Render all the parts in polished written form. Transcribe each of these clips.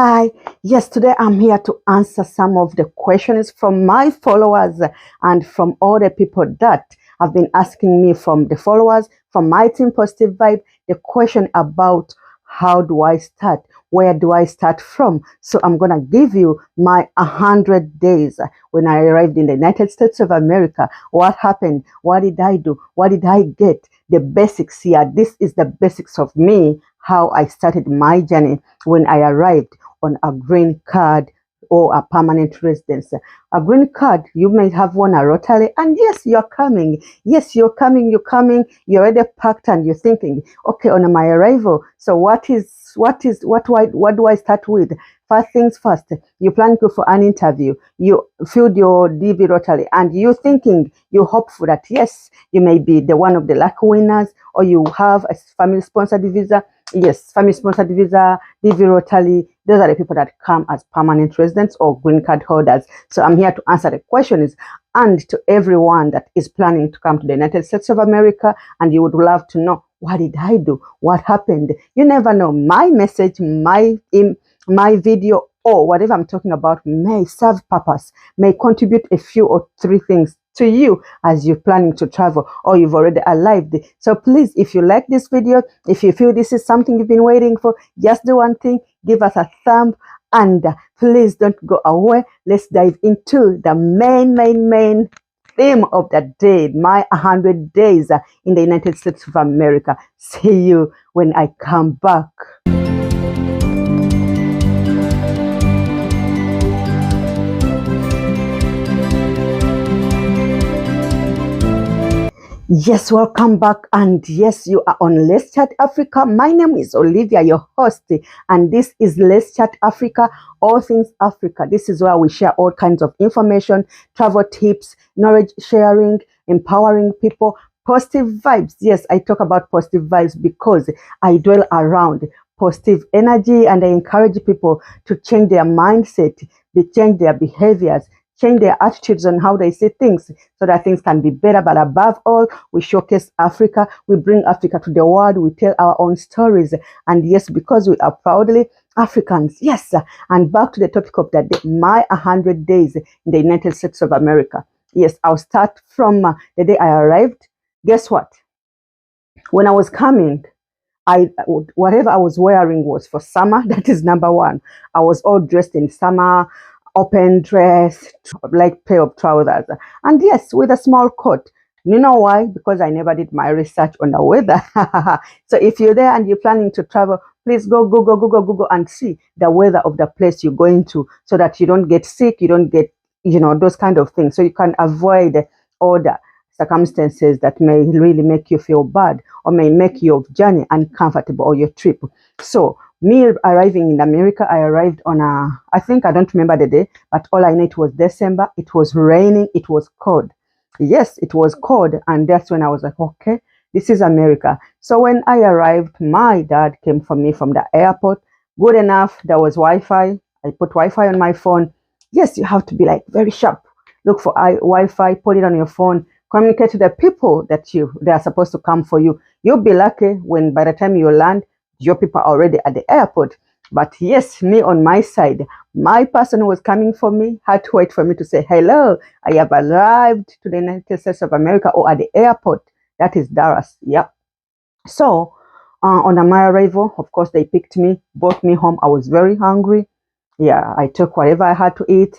Hi, yes, today I'm here to answer some of the questions from my followers and from all the people that have been asking me, from the followers, from my team Positive Vibe, the question about how do I start? Where do I start from? So I'm going to give you my 100 days when I arrived in the United States of America. What happened? What did I do? What did I get? The basics here. This is the basics of me, how I started my journey when I arrived on a green card or a permanent residence. A green card, you may have won a lottery, and yes, you're coming. Yes, you're coming, you're already packed, and you're thinking, okay, on my arrival, so what do I start with? First things first, you plan to go for an interview, you filled your DV lottery, and you're thinking, you're hopeful that yes, you may be the one of the lucky winners, or you have a family sponsored visa. Yes, family sponsored visa, DV lottery, those are the people that come as permanent residents or green card holders. So I'm here to answer the questions, and to everyone that is planning to come to the United States of America and you would love to know, what did I do? What happened? You never know. My message, my video, or whatever I'm talking about may serve purpose, may contribute a few or three things to you as you're planning to travel or you've already arrived. So please, if you like this video, if you feel this is something you've been waiting for, just do one thing, give us a thumb, and please don't go away. Let's dive into the main theme of the day, my 100 days in the United States of America. See you when I come back. Yes, welcome back, and yes, you are on Let's Chat Africa. My name is Olivia, your host, and this is Let's Chat Africa, all things Africa. This is where we share all kinds of information, travel tips, knowledge sharing, empowering people, positive vibes. Yes, I talk about positive vibes because I dwell around positive energy, and I encourage people to change their mindset, they change their behaviors, change their attitudes on how they see things so that things can be better. But above all, we showcase Africa. We bring Africa to the world. We tell our own stories. And yes, because we are proudly Africans. Yes. And back to the topic of the day, my 100 days in the United States of America. Yes, I'll start from the day I arrived. Guess what? When I was coming, whatever I was wearing was for summer. That is number one. I was all dressed in summer, open dress, like pair of trousers, and yes, with a small coat. You know why? Because I never did my research on the weather. So if you're there and you're planning to travel, please go Google and see the weather of the place you're going to, so that you don't get sick, you don't get, those kind of things, so you can avoid all the circumstances that may really make you feel bad or may make your journey uncomfortable or your trip. So me arriving in America, I arrived on I don't remember the day, but all I know, it was December. It was raining. It was cold. Yes, it was cold. And that's when I was like, okay, this is America. So when I arrived, my dad came for me from the airport. Good enough. There was Wi-Fi. I put Wi-Fi on my phone. Yes, you have to be like very sharp. Look for Wi-Fi, put it on your phone, communicate to the people that they are supposed to come for you. You'll be lucky when by the time you land, your people are already at the airport. But yes, me on my side, my person who was coming for me had to wait for me to say, hello, I have arrived to the United States of America, or at the airport. That is Dallas. Yep. So on my arrival, of course, they picked me, brought me home. I was very hungry. Yeah, I took whatever I had to eat.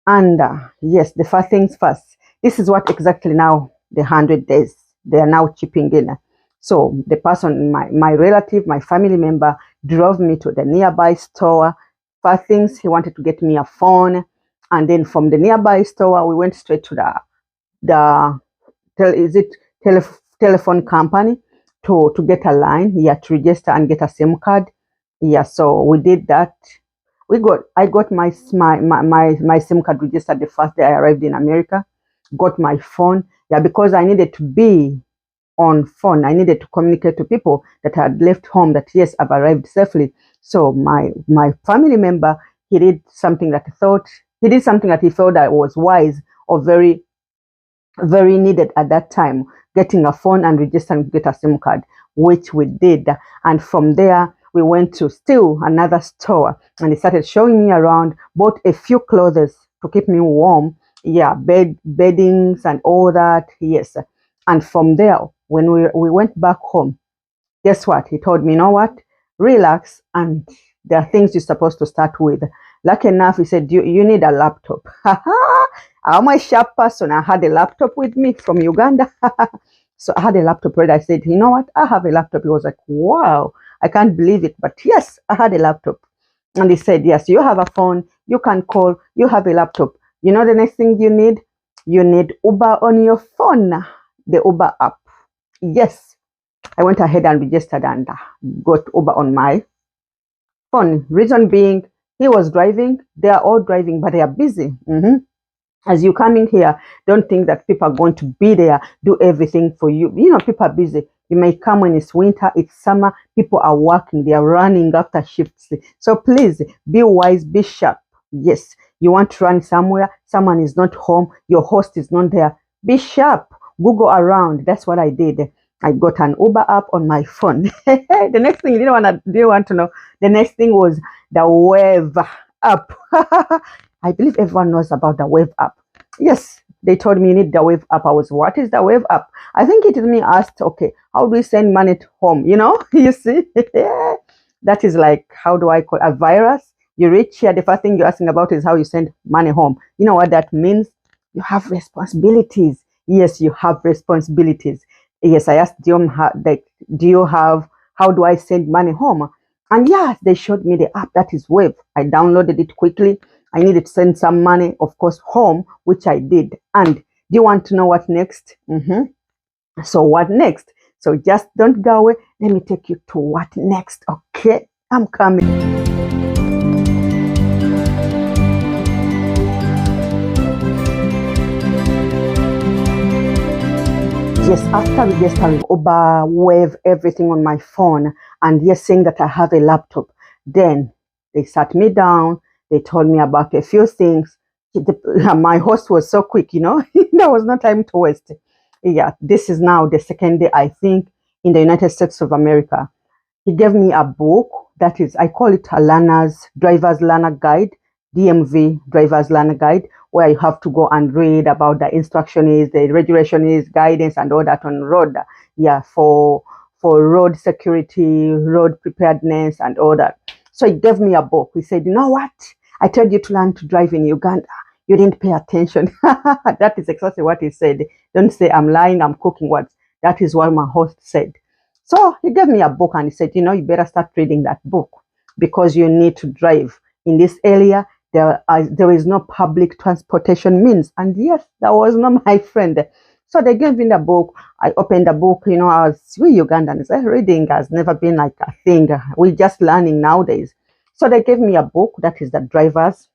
And yes, the first things first. This is what exactly now the 100 days, they are now chipping in. So the person, my relative, my family member, drove me to the nearby store. First things, he wanted to get me a phone. And then from the nearby store, we went straight to telephone company to get a line. Yeah, to register and get a SIM card. Yeah, so we did that. I got my SIM card registered the first day I arrived in America. Got my phone. Yeah, because I needed to be on phone. I needed to communicate to people that had left home that yes, I've arrived safely. So my family member, he did something that he felt that was wise or very, very needed at that time, getting a phone and registering to get a SIM card, which we did. And from there, we went to still another store, and he started showing me around, bought a few clothes to keep me warm. Yeah, beddings and all that. Yes. And from there, when we went back home, guess what? He told me, you know what? Relax, and there are things you're supposed to start with. Lucky enough, he said, you need a laptop. I'm a sharp person. I had a laptop with me from Uganda. So I had a laptop ready. I said, you know what? I have a laptop. He was like, wow, I can't believe it. But yes, I had a laptop. And he said, yes, you have a phone. You can call. You have a laptop. You know the next thing you need? You need Uber on your phone. The Uber app. Yes. I went ahead and registered and got Uber on my phone. Reason being, he was driving. They are all driving, but they are busy. As you come in here, don't think that people are going to be there, do everything for you. You know, people are busy. You may come when it's winter, it's summer, people are working, they are running after shifts. So please be wise, be sharp. Yes, you want to run somewhere, someone is not home, your host is not there. Be sharp. Google around. That's what I did. I got an Uber app on my phone. The next thing you want to know, the next thing was the Wave app. I believe everyone knows about the Wave app. Yes, they told me you need the Wave app. I was, what is the Wave app? I think it is me asked, okay, how do we send money to home? You know, you see, that is like, how do I call a virus? You reach here, the first thing you're asking about is how you send money home. You know what that means? You have responsibilities. Yes, you have responsibilities. Yes, I asked them, do you have, how do I send money home? And yes, they showed me the app that is Wave. I downloaded it quickly. I needed to send some money, of course, home, which I did. And do you want to know what next? So what next? So just don't go away. Let me take you to what next. Okay, I'm coming. Yes, after registering Uber, Wave, everything on my phone, and yes, saying that I have a laptop, then they sat me down. They told me about a few things. My host was so quick, you know, there was no time to waste. Yeah, this is now the second day, I think, in the United States of America. He gave me a book that is, I call it a driver's learner guide, DMV driver's learner guide, where you have to go and read about the instruction is, the regulation is, guidance and all that on road. Yeah, for road security, road preparedness and all that. So he gave me a book. He said, you know what? I told you to learn to drive in Uganda. You didn't pay attention. That is exactly what he said. Don't say I'm lying, I'm cooking words. That is what my host said. So he gave me a book and he said, you know, you better start reading that book because you need to drive. In this area, there is no public transportation means. And yes, that was not my friend. So they gave me the book. I opened the book, you know, we Ugandans, reading has never been like a thing. We're just learning nowadays. So they gave me a book that is the driver's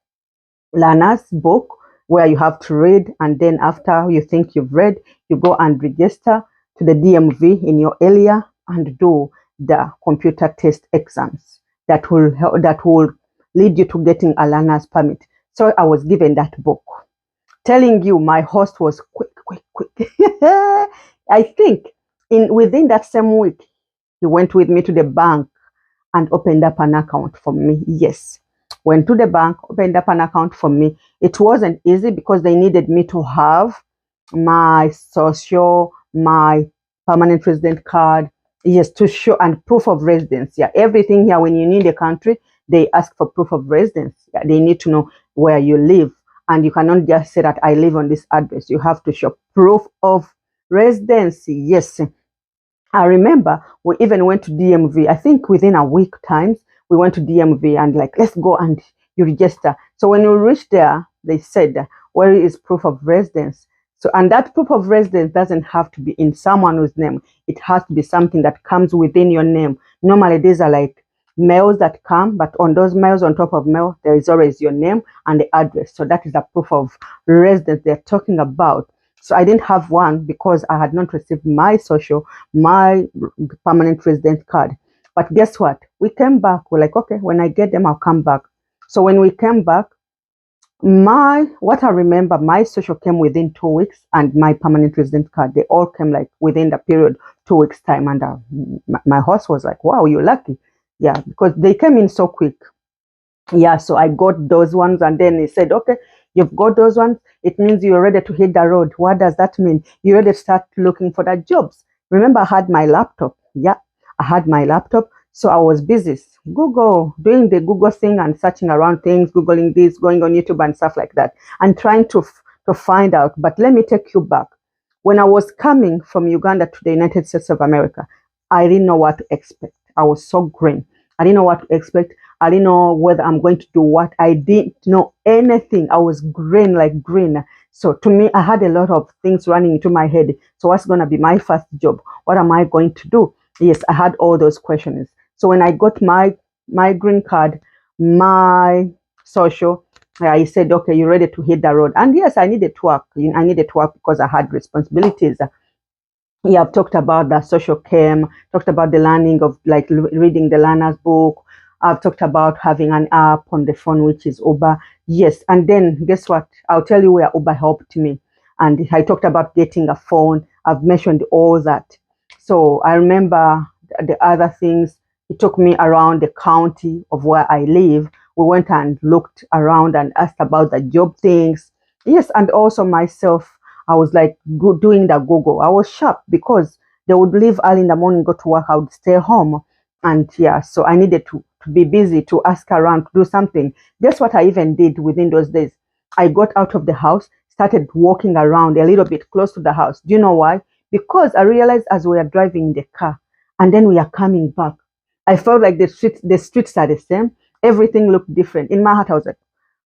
learner's book where you have to read. And then after you think you've read, you go and register to the DMV in your area and do the computer test exams that will lead you to getting a learner's permit. So I was given that book. Telling you, my host was quick. I think within that same week, he went with me to the bank and opened up an account for me. Yes, went to the bank, opened up an account for me. It wasn't easy because they needed me to have my social, my permanent resident card, yes, to show, and proof of residence. Yeah, everything here, when you need a country, they ask for proof of residence. Yeah, they need to know where you live. And you cannot just say that I live on this address. You have to show proof of residency. Yes. I remember we even went to DMV. I think within a week times, we went to DMV and like, let's go and you register. So when we reached there, they said, where is proof of residence? So, and that proof of residence doesn't have to be in someone's name. It has to be something that comes within your name. Normally, these are like mails that come, but on those mails, on top of mail, there is always your name and the address. So that is the proof of residence they're talking about. So I didn't have one because I had not received my social, my permanent resident card. But guess what? We came back. We're like, okay, when I get them, I'll come back. So when we came back, what I remember, my social came within 2 weeks and my permanent resident card, they all came like within the period 2 weeks time. And my host was like, wow, you're lucky. Yeah, because they came in so quick. Yeah, so I got those ones, and then he said, okay, you've got those ones, it means you're ready to hit the road. What does that mean? You're ready to start looking for the jobs. Remember, I had my laptop. Yeah, I had my laptop, so I was busy Google, doing the Google thing and searching around things, Googling this, going on YouTube and stuff like that, and trying to find out. But let me take you back. When I was coming from Uganda to the United States of America, I didn't know what to expect. I was so green. I didn't know what to expect. I didn't know whether I'm going to do what. I didn't know anything. I was green, like green. So to me, I had a lot of things running into my head. So what's going to be my first job? What am I going to do? Yes, I had all those questions. So when I got my green card, my social, I said, okay, you're ready to hit the road. And yes, I needed to work. I needed to work because I had responsibilities. Yeah, I've talked about the social chem, talked about the learning of like reading the learner's book. I've talked about having an app on the phone, which is Uber. Yes, and then guess what? I'll tell you where Uber helped me. And I talked about getting a phone. I've mentioned all that. So I remember the other things. It took me around the county of where I live. We went and looked around and asked about the job things. Yes, and also myself. I was like doing the Google. I was sharp because they would leave early in the morning, go to work. I would stay home. And yeah, so I needed to be busy, to ask around, to do something. Guess what I even did within those days? I got out of the house, started walking around a little bit close to the house. Do you know why? Because I realized as we are driving in the car and then we are coming back, I felt like the streets are the same. Everything looked different. In my heart, I was like,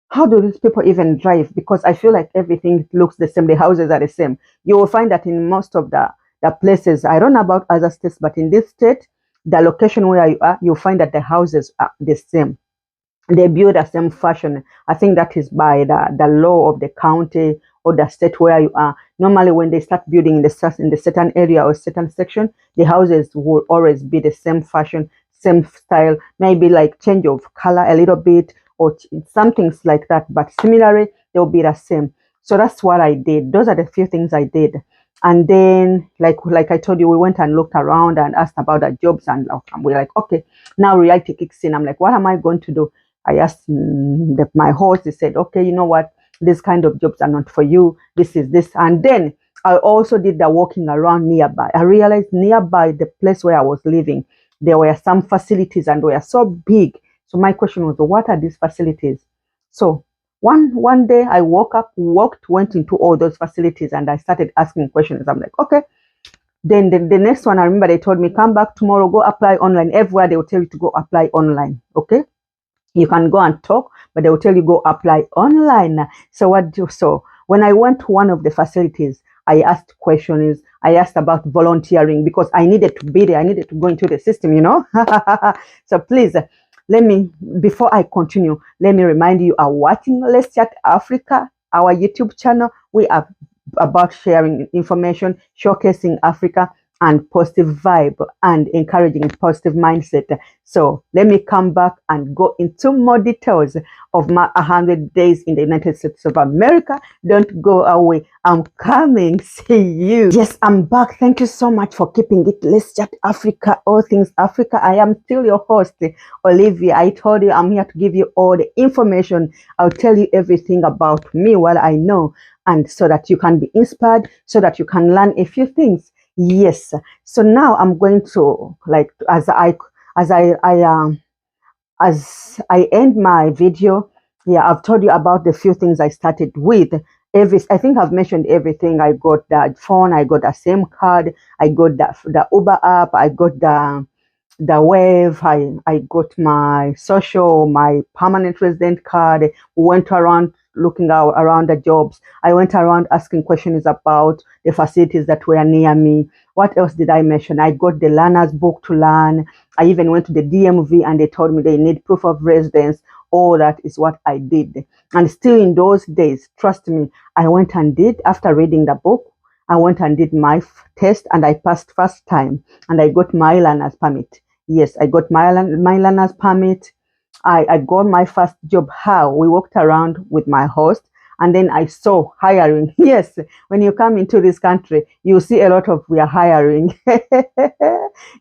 how do these people even drive? Because I feel like everything looks the same. The houses are the same. You will find that in most of the places, I don't know about other states, but in this state, the location where you are, you'll find that the houses are the same. They build the same fashion. I think that is by the law of the county or the state where you are. Normally, when they start building in the certain area or certain section, the houses will always be the same fashion, same style, maybe like change of color a little bit or some things like that. But similarly, they'll be the same. So that's what I did. Those are the few things I did. And then, like I told you, we went and looked around and asked about the jobs, and we're like, okay, now reality kicks in. I'm like, what am I going to do? I asked my host. He said, okay, you know what? This kind of jobs are not for you. This is this. And then I also did the walking around nearby. I realized nearby the place where I was living, there were some facilities and they were so big. So my question was, what are these facilities? So one day I woke up, went into all those facilities and I started asking questions. I'm like, okay. Then the next one, I remember they told me, come back tomorrow, go apply online. Everywhere they will tell you to go apply online. Okay. You can go and talk, but they will tell you go apply online. So so when I went to one of the facilities, I asked questions. I asked about volunteering because I needed to be there. I needed to go into the system, you know. So please, before I continue, let me remind you are watching Let's Chat Africa, our YouTube channel. We are about sharing information, showcasing Africa, and positive vibe and encouraging positive mindset. So let me come back and go into more details of my 100 days in the United States of America. Don't go away. I'm coming. See you. Yes, I'm back. Thank you so much for keeping it. Let's Chat Africa, all things Africa. I am still your host, Olivia. I told you I'm here to give you all the information. I'll tell you everything about me, what I know, and so that you can be inspired, so that you can learn a few things. Yes. So now I'm going to like as I end my video. Yeah, I've told you about the few things I started with. I think I've mentioned everything. I got that phone. I got the same card. I got the Uber app. I got the wave. I got my social, my permanent resident card. We went around looking around the jobs. I went around asking questions about the facilities that were near me. What else did I mention? I got the learner's book to learn. I even went to the DMV and they told me they need proof of residence. All that is what I did. And still in those days, trust me, I went and did, after reading the book, I went and did my test and I passed first time and I got my learner's permit. Yes, I got my learner's permit. I got my first job. How? We walked around with my host And then I saw hiring. Yes, when you come into this country, you see a lot of we are hiring.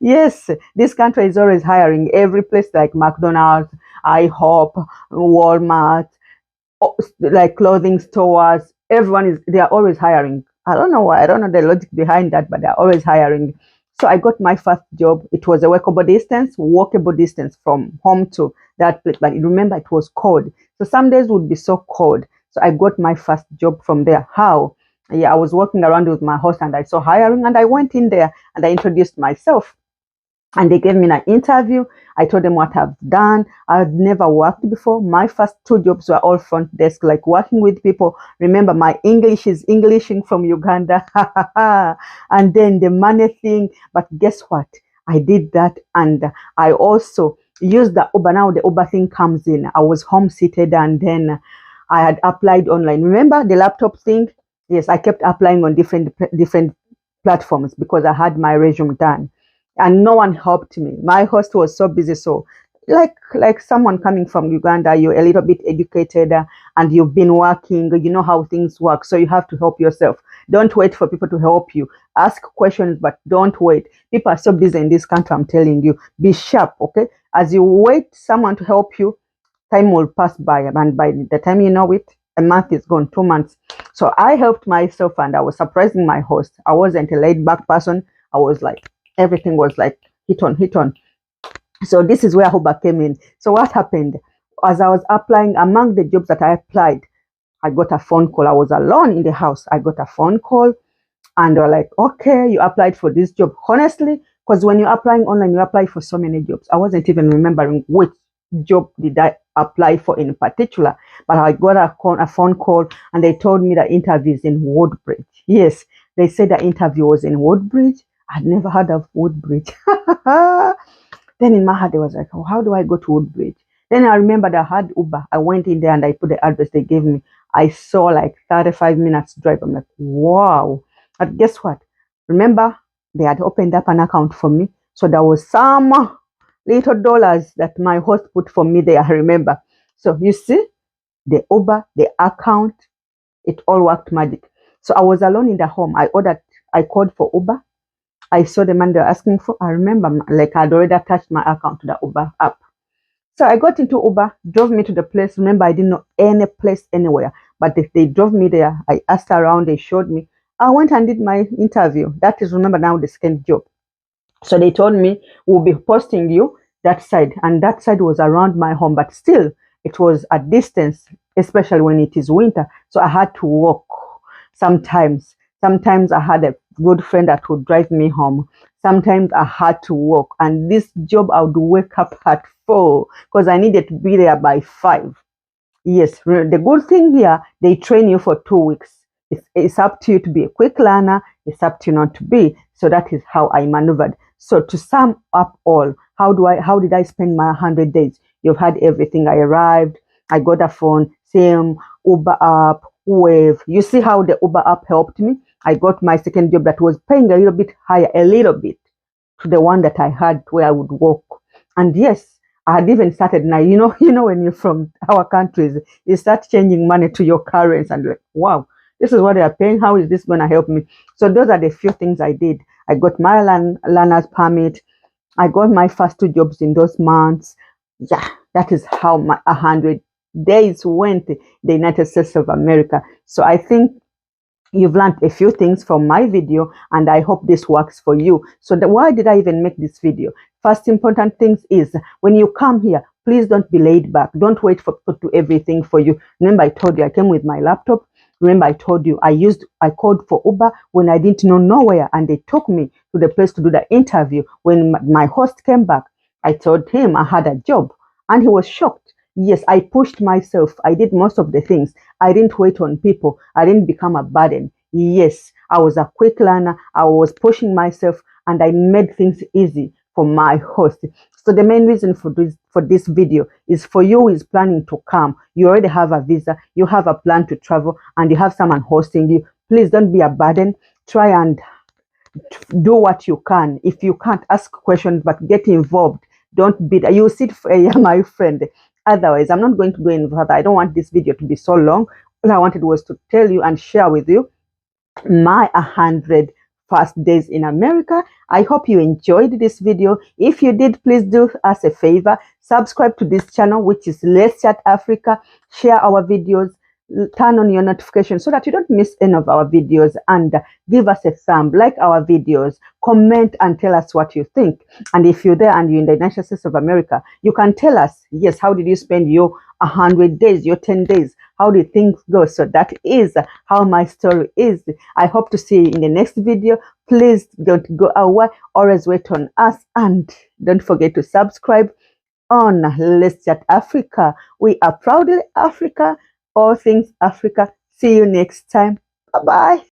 Yes, this country is always hiring. Every place like McDonald's, IHOP, Walmart, like clothing stores, everyone is, they are always hiring. I don't know why, I don't know the logic behind that, but they're always hiring. So I got my first job. It was a walkable distance from home to that place. But remember, it was cold. So some days would be so cold. So I got my first job from there. How? Yeah, I was walking around with my host and I saw hiring and I went in there and I introduced myself. And they gave me an interview. I told them what I've done. I'd never worked before. My first two jobs were all front desk, like working with people. Remember, my English is Englishing from Uganda. And then the money thing. But guess what? I did that. And I also used the Uber. Now the Uber thing comes in. I was home seated and then I had applied online. Remember the laptop thing? Yes, I kept applying on different platforms because I had my resume done and no one helped me. My host was so busy. So like someone coming from Uganda, you're a little bit educated and you've been working, you know how things work. So you have to help yourself. Don't wait for people to help you. Ask questions, but don't wait. People are so busy in this country, I'm telling you. Be sharp, okay? As you wait someone to help you, time will pass by. And by the time you know it, a month is gone, 2 months. So I helped myself and I was surprising my host. I wasn't a laid back person. I was like, everything was like hit on. So this is where Uber came in. So what happened? As I was applying, among the jobs that I applied, I got a phone call. I was alone in the house. I got a phone call and they were like, okay, you applied for this job. Honestly, because when you're applying online, you apply for so many jobs. I wasn't even remembering which job did I apply for in particular. But I got a phone call and they told me the interview is in Woodbridge. Yes, they said the interview was in Woodbridge. I'd never heard of Woodbridge. Then in my head, I was like, oh, how do I go to Woodbridge? Then I remembered I had Uber. I went in there and I put the address they gave me. I saw like 35 minutes drive. I'm like, wow. But guess what? Remember, they had opened up an account for me. So there was some little dollars that my host put for me there, I remember. So you see, the Uber, the account, it all worked magic. So I was alone in the home. I called for Uber. I saw the man they were asking for. I remember like I'd already attached my account to the Uber app. So I got into Uber, drove me to the place. Remember, I didn't know any place anywhere, but they drove me there. I asked around, they showed me. I went and did my interview. That is, remember now, the second job. So they told me, we'll be posting you that side. And that side was around my home, but still it was a distance, especially when it is winter. So I had to walk sometimes. Sometimes I had a good friend that would drive me home. Sometimes I had to walk. And this job, I would wake up at 4 because I needed to be there by 5. Yes, the good thing here, they train you for 2 weeks. It's up to you to be a quick learner. It's up to you not to be. So that is how I maneuvered. So to sum up all, how did I spend my 100 days? You've had everything. I arrived. I got a phone, same Uber app, Wave. You see how the Uber app helped me? I got my second job that was paying a little bit higher, a little bit, to the one that I had where I would walk. And yes, I had even started now. You know when you're from our countries, you start changing money to your currency and like, wow, this is what they are paying. How is this going to help me? So those are the few things I did. I got my learner's permit. I got my first 2 jobs in those months. Yeah, that is how my 100 days went in the United States of America. So I think you've learned a few things from my video and I hope this works for you. So why did I even make this video? First important things is when you come here, please don't be laid back. Don't wait for people to do everything for you. Remember, I told you I came with my laptop. Remember, I told you I called for Uber when I didn't know nowhere and they took me to the place to do the interview. When my host came back, I told him I had a job and he was shocked. Yes, I pushed myself. I did most of the things. I didn't wait on people. I didn't become a burden. Yes, I was a quick learner. I was pushing myself and I made things easy for my host. So the main reason for this video is for you who is planning to come. You already have a visa. You have a plan to travel and you have someone hosting you. Please don't be a burden. Try and do what you can. If you can't, ask questions, but get involved. Don't be, you sit, my friend. Otherwise, I'm not going to go in further. I don't want this video to be so long. all I wanted was to tell you and share with you my 100 first days in America. I hope you enjoyed this video. If you did, please do us a favor. Subscribe to this channel, which is Let's Chat Africa. Share our videos. Turn on your notifications so that you don't miss any of our videos, and give us a thumb, like our videos, comment and tell us what you think. And if you're there and you're in the United States of America, you can tell us, yes, how did you spend your 100 days, your 10 days? How did things go? So that is how my story is. I hope to see you in the next video. Please don't go away. Always wait on us, and don't forget to subscribe on Let's Chat Africa. We are proudly Africa. All things Africa. See you next time. Bye-bye.